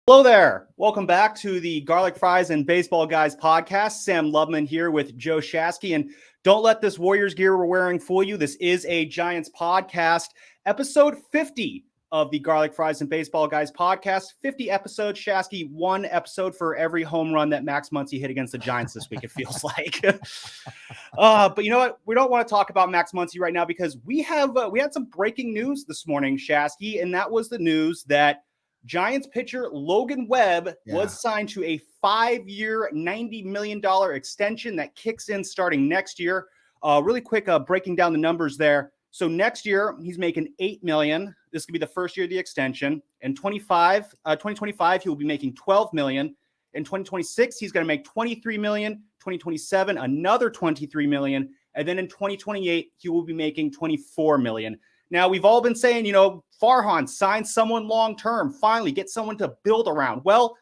Hello there. Welcome back to the Garlic Fries and Baseball Guys podcast. Sam Lubman here with Joe Shasky. And don't let this Warriors gear we're wearing fool you. This is a Giants podcast, episode 50 of the Garlic Fries and Baseball Guys podcast. 50 episodes, Shasky, one episode for every home run that Max Muncy hit against the Giants this week, it feels like. But you know what? We don't want to talk about Max Muncy right now because we had some breaking news this morning, Shasky, and that was the news that Giants pitcher Logan Webb was signed to a 5-year, $90 million extension that kicks in starting next year. Really quick, breaking down the numbers there. So next year, he's making $8 million. This could be the first year of the extension. In 2025, he will be making $12 million. In 2026, he's going to make $23 million. 2027, another $23 million. And then in 2028, he will be making $24 million. Now, we've all been saying, Farhan, sign someone long-term. Finally, get someone to build around. Well,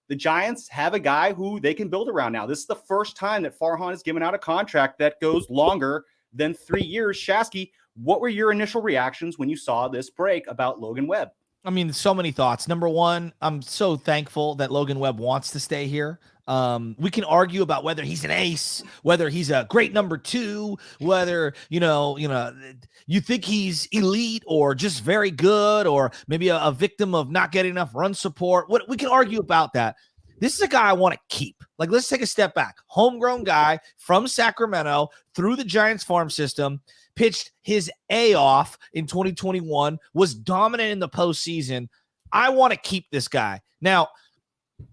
the Giants have a guy who they can build around now. This is the first time that Farhan has given out a contract that goes longer than 3 years. Shasky, what were your initial reactions when you saw this break about Logan Webb? I mean, so many thoughts. Number one, I'm so thankful that Logan Webb wants to stay here. We can argue about whether he's an ace, whether he's a great number two, whether, you think he's elite or just very good, or maybe a victim of not getting enough run support. We can argue about that. This is a guy I want to keep. Like, let's take a step back. Homegrown guy from Sacramento through the Giants farm system, pitched his A off in 2021, was dominant in the postseason. I want to keep this guy. Now,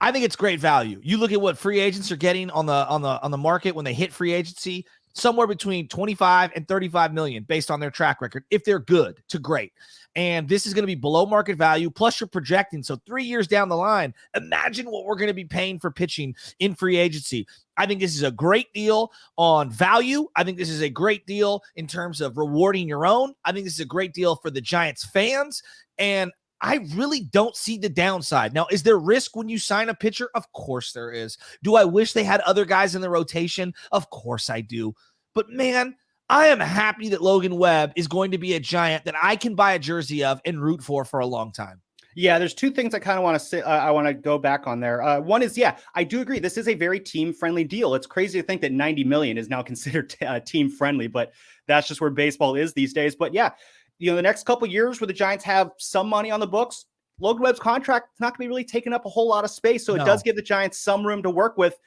I think it's great value. You look at what free agents are getting on the market when they hit free agency, somewhere between 25 and 35 million based on their track record, if they're good to great. And this is going to be below market value. Plus you're projecting. So 3 years down the line, imagine what we're going to be paying for pitching in free agency. I think this is a great deal on value. I think this is a great deal in terms of rewarding your own. I think this is a great deal for the Giants fans. And I really don't see the downside. Now, is there risk when you sign a pitcher? Of course there is. Do I wish they had other guys in the rotation? Of course I do. But man, I am happy that Logan Webb is going to be a Giant that I can buy a jersey of and root for a long time. Yeah, there's two things I kind of want to say. I want to go back on there. One is, I do agree. This is a very team-friendly deal. It's crazy to think that $90 million is now considered team-friendly, but that's just where baseball is these days. But yeah, the next couple of years where the Giants have some money on the books, Logan Webb's contract is not going to be really taking up a whole lot of space. So it does give the Giants some room to work with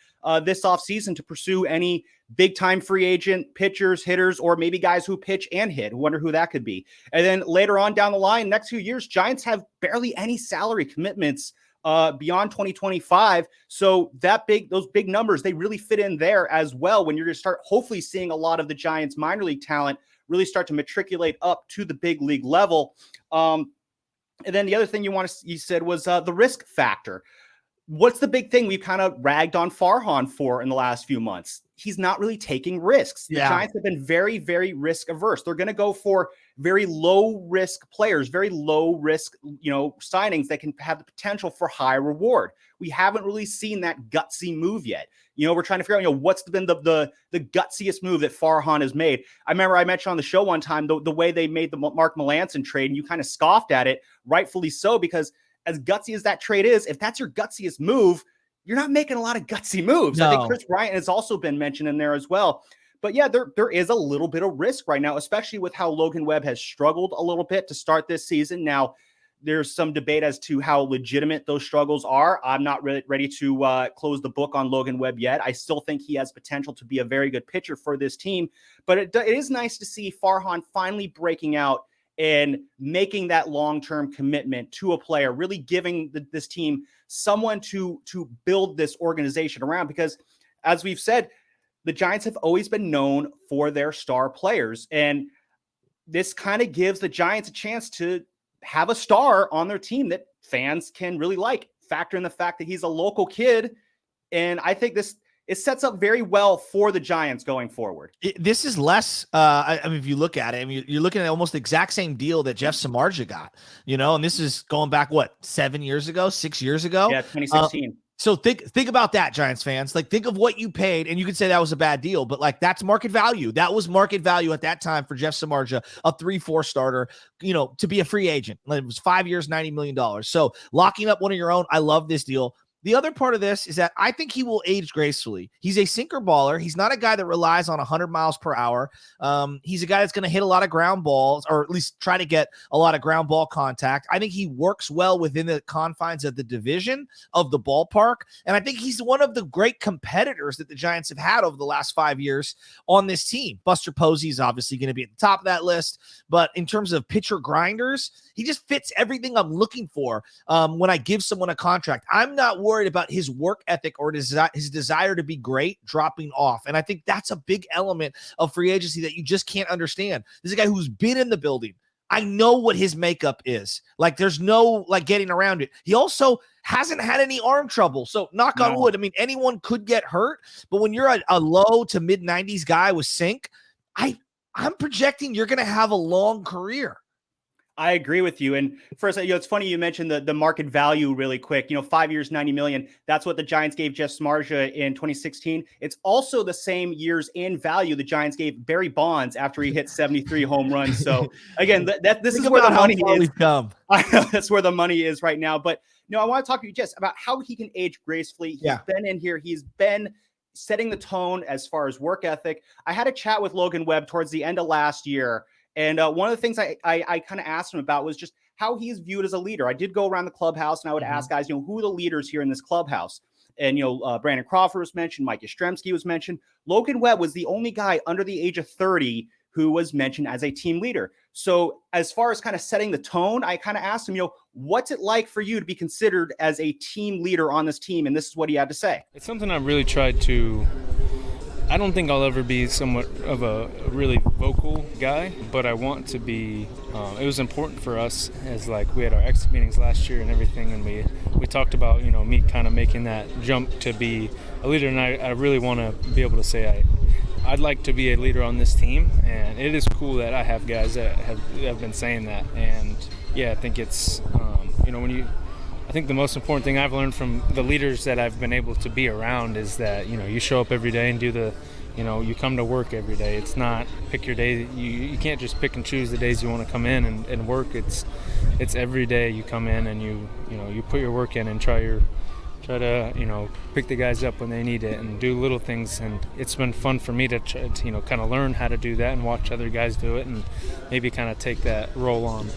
this offseason to pursue any big-time free agent pitchers, hitters, or maybe guys who pitch and hit. I wonder who that could be. And then later on down the line, next few years, Giants have barely any salary commitments beyond 2025. So those big numbers, they really fit in there as well when you're going to start hopefully seeing a lot of the Giants minor league talent really start to matriculate up to the big league level. And then the other thing you said was the risk factor. What's the big thing we've kind of ragged on Farhan for in the last few months? He's not really taking risks. The Giants have been very, very risk averse. They're going to go for very low risk players, very low risk, signings that can have the potential for high reward. We haven't really seen that gutsy move yet. We're trying to figure out, what's been the gutsiest move that Farhan has made. I remember I mentioned on the show one time, the way they made the Mark Melancon trade, and you kind of scoffed at it, rightfully so, because as gutsy as that trade is, if that's your gutsiest move, you're not making a lot of gutsy moves. No. I think Chris Bryant has also been mentioned in there as well. But yeah, there is a little bit of risk right now, especially with how Logan Webb has struggled a little bit to start this season. Now, there's some debate as to how legitimate those struggles are. I'm not really ready to close the book on Logan Webb yet. I still think he has potential to be a very good pitcher for this team. But it is nice to see Farhan finally breaking out and making that long-term commitment to a player, really giving this team someone to build this organization around. Because as we've said, the Giants have always been known for their star players. And this kind of gives the Giants a chance to have a star on their team that fans can really like. Factor in the fact that he's a local kid. And I think it sets up very well for the Giants going forward. This is less, I mean, if you look at it, you're looking at almost the exact same deal that Jeff Samardzija got, and this is going back, 6 years ago? Yeah, 2016. So think about that, Giants fans. Like, think of what you paid, and you could say that was a bad deal, but like, that's market value. That was market value at that time for Jeff Samardzija, a 3-4 starter, to be a free agent. It was 5 years, $90 million. So locking up one of your own, I love this deal. The other part of this is that I think he will age gracefully. He's a sinker baller. He's not a guy that relies on 100 miles per hour. He's a guy that's going to hit a lot of ground balls, or at least try to get a lot of ground ball contact. I think he works well within the confines of the division, of the ballpark. And I think he's one of the great competitors that the Giants have had over the last 5 years on this team. Buster Posey is obviously going to be at the top of that list. But in terms of pitcher grinders, he just fits everything I'm looking for when I give someone a contract. I'm not worried about his work ethic or his desire to be great dropping off. And I think that's a big element of free agency that you just can't understand. This is a guy who's been in the building. I know what his makeup is. Like, there's no like getting around it. He also hasn't had any arm trouble. So knock on wood. I mean, anyone could get hurt, but when you're a low to mid 90s guy with sync, I'm projecting you're going to have a long career. I agree with you. And first, it's funny you mentioned the market value really quick. 5 years, $90 million. That's what the Giants gave Jeff Samardzija in 2016. It's also the same years in value the Giants gave Barry Bonds after he hit 73 home runs. So again, this is where the money is. I know that's where the money is right now. But I want to talk to you just about how he can age gracefully. He's been in here. He's been setting the tone as far as work ethic. I had a chat with Logan Webb towards the end of last year. And one of the things I kind of asked him about was just how he's viewed as a leader. I did go around the clubhouse and I would ask guys, who are the leaders here in this clubhouse? And, Brandon Crawford was mentioned. Mike Yastrzemski was mentioned. Logan Webb was the only guy under the age of 30 who was mentioned as a team leader. So as far as kind of setting the tone, I kind of asked him, what's it like for you to be considered as a team leader on this team? And this is what he had to say. It's something I've really tried to I don't think I'll ever be somewhat of a really vocal guy, but I want to be. It was important for us as we had our exit meetings last year and everything, and we talked about me kind of making that jump to be a leader, and I really want to be able to say I'd like to be a leader on this team, and it is cool that I have guys that have been saying that, and I think it's I think the most important thing I've learned from the leaders that I've been able to be around is that, you show up every day and do you come to work every day. It's not pick your day. You can't just pick and choose the days you want to come in and work. It's every day you come in and you put your work in and try to pick the guys up when they need it and do little things. And it's been fun for me to try to, kind of learn how to do that and watch other guys do it and maybe kind of take that role on.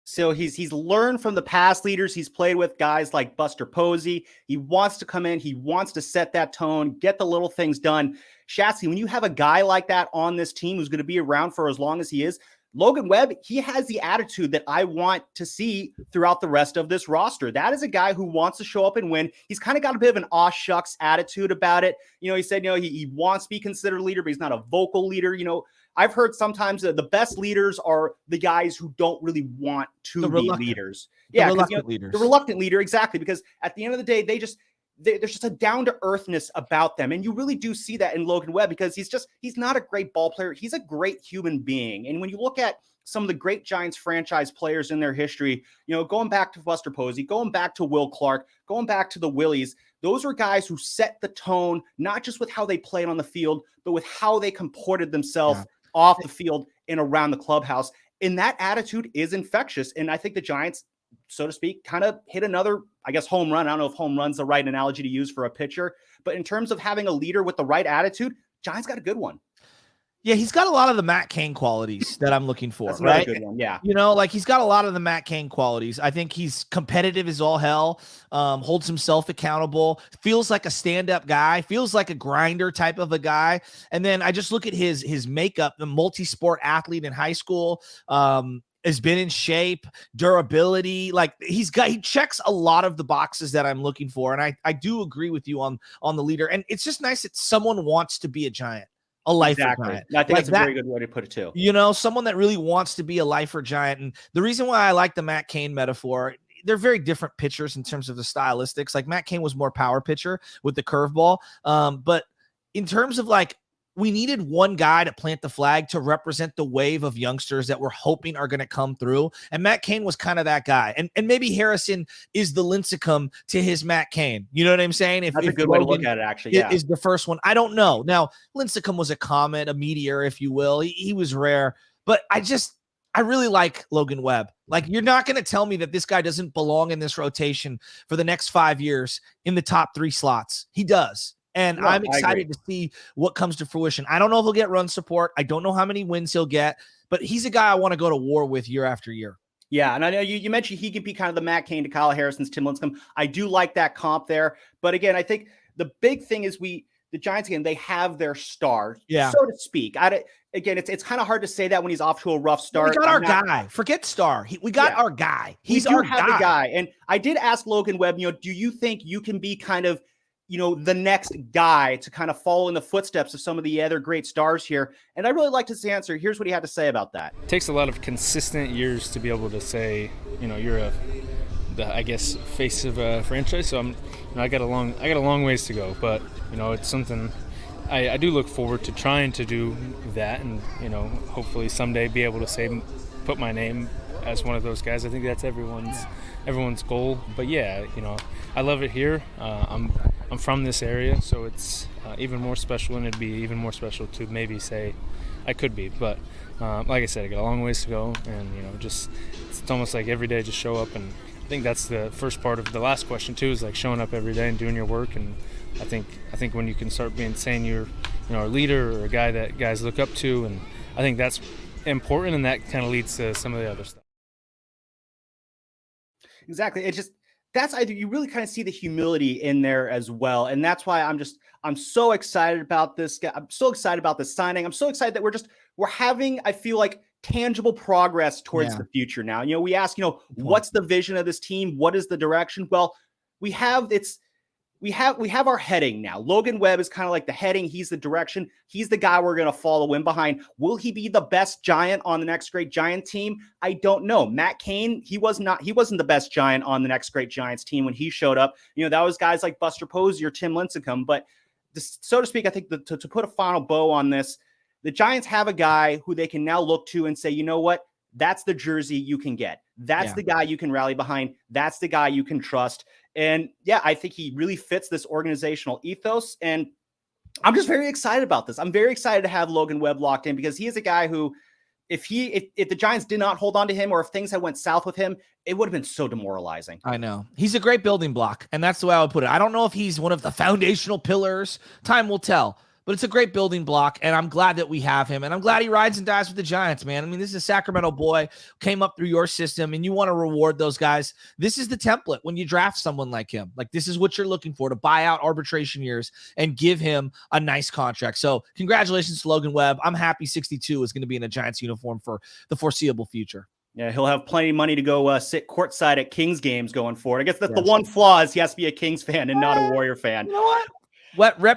So he's learned from the past leaders. He's played with guys like Buster Posey. He wants to come in. He wants to set that tone, get the little things done. Shatsky, when you have a guy like that on this team who's going to be around for as long as he is, Logan Webb, he has the attitude that I want to see throughout the rest of this roster. That is a guy who wants to show up and win. He's kind of got a bit of an aw shucks attitude about it. He said, he wants to be considered a leader, but he's not a vocal leader. I've heard sometimes that the best leaders are the guys who don't really want to be leaders. The reluctant leaders. The reluctant leader, exactly. Because at the end of the day, there's just a down-to-earthness about them. And you really do see that in Logan Webb because he's not a great ball player. He's a great human being. And when you look at some of the great Giants franchise players in their history, going back to Buster Posey, going back to Will Clark, going back to the Willies, those were guys who set the tone, not just with how they played on the field, but with how they comported themselves off the field and around the clubhouse. And that attitude is infectious. And I think the Giants, so to speak, kind of hit another, home run. I don't know if home run's the right analogy to use for a pitcher, but in terms of having a leader with the right attitude, Giants got a good one. Yeah, he's got a lot of the Matt Cain qualities that I'm looking for. That's right? Good one. Yeah. He's got a lot of the Matt Cain qualities. I think he's competitive as all hell, holds himself accountable, feels like a stand-up guy, feels like a grinder type of a guy. And then I just look at his makeup, the multi-sport athlete in high school, has been in shape, durability. He checks a lot of the boxes that I'm looking for. And I do agree with you on the leader. And it's just nice that someone wants to be a Giant. A lifer Giant. I think that's a very good way to put it too. Someone that really wants to be a lifer Giant. And the reason why I like the Matt Cain metaphor, they're very different pitchers in terms of the stylistics. Like Matt Cain was more power pitcher with the curveball. But in terms of we needed one guy to plant the flag to represent the wave of youngsters that we're hoping are going to come through. And Matt Cain was kind of that guy. And maybe Harrison is the Lincecum to his Matt Cain. You know what I'm saying? That's a good way to look at it, actually. Yeah. Is the first one. I don't know. Now, Lincecum was a comet, a meteor, if you will. He was rare. But I really like Logan Webb. Like, you're not going to tell me that this guy doesn't belong in this rotation for the next 5 years in the top 3 slots. He does. And no, I'm excited to see what comes to fruition. I don't know if he'll get run support. I don't know how many wins he'll get, but he's a guy I want to go to war with year after year. Yeah, and I know you mentioned he could be kind of the Matt Cain to Kyle Harrison's Tim Lincecum. I do like that comp there. But again, I think the big thing is the Giants, again, they have their star, so to speak. Again, it's kind of hard to say that when he's off to a rough start. We got our guy. Forget star. We got our guy. He's our guy. The guy. And I did ask Logan Webb, do you think you can be kind of, the next guy to kind of follow in the footsteps of some of the other great stars here? And I really liked his answer. Here's what he had to say about that. It takes a lot of consistent years to be able to say, you're the face of a franchise. So I got a long ways to go, but it's something I do look forward to trying to do that, and hopefully someday be able to put my name as one of those guys. I think that's everyone's goal. But yeah, I love it here. I'm from this area, so it's even more special, and it'd be even more special to maybe say I could be. But like I said, I got a long ways to go, and it's almost like every day just show up. And I think that's the first part of the last question too, is like showing up every day and doing your work. And I think when you can start saying you're a leader or a guy that guys look up to, and I think that's important, and that kind of leads to some of the other stuff. Exactly. You really kind of see the humility in there as well. And that's why I'm so excited about this guy. I'm so excited about this signing. I'm so excited that we're having, I feel like, tangible progress towards the future now. We ask, what's the vision of this team? What is the direction? Well, we have our heading now. Logan Webb is kind of like the heading. He's the direction. He's the guy we're going to follow in behind. Will he be the best Giant on the next great Giant team? I don't know. Matt Cain, he wasn't the best Giant on the next great Giants team when he showed up. That was guys like Buster Posey or Tim Lincecum. But so to speak, I think to put a final bow on this, the Giants have a guy who they can now look to and say, you know what? That's the jersey you can get. That's the guy you can rally behind. That's the guy you can trust. And yeah, I think he really fits this organizational ethos. And I'm just very excited about this. I'm very excited to have Logan Webb locked in, because he is a guy who, if the Giants did not hold on to him, or if things had went south with him, it would have been so demoralizing. I know. He's a great building block, and that's the way I would put it. I don't know if he's one of the foundational pillars. Time will tell. But it's a great building block, and I'm glad that we have him. And I'm glad he rides and dies with the Giants, man. I mean, this is a Sacramento boy, came up through your system, and you want to reward those guys. This is the template when you draft someone like him. Like, this is what you're looking for, to buy out arbitration years and give him a nice contract. So congratulations to Logan Webb. I'm happy 62 is going to be in a Giants uniform for the foreseeable future. Yeah, he'll have plenty of money to go sit courtside at Kings games going forward. I guess that's the one flaw, is he has to be a Kings fan and not a Warrior fan. You know what? Rep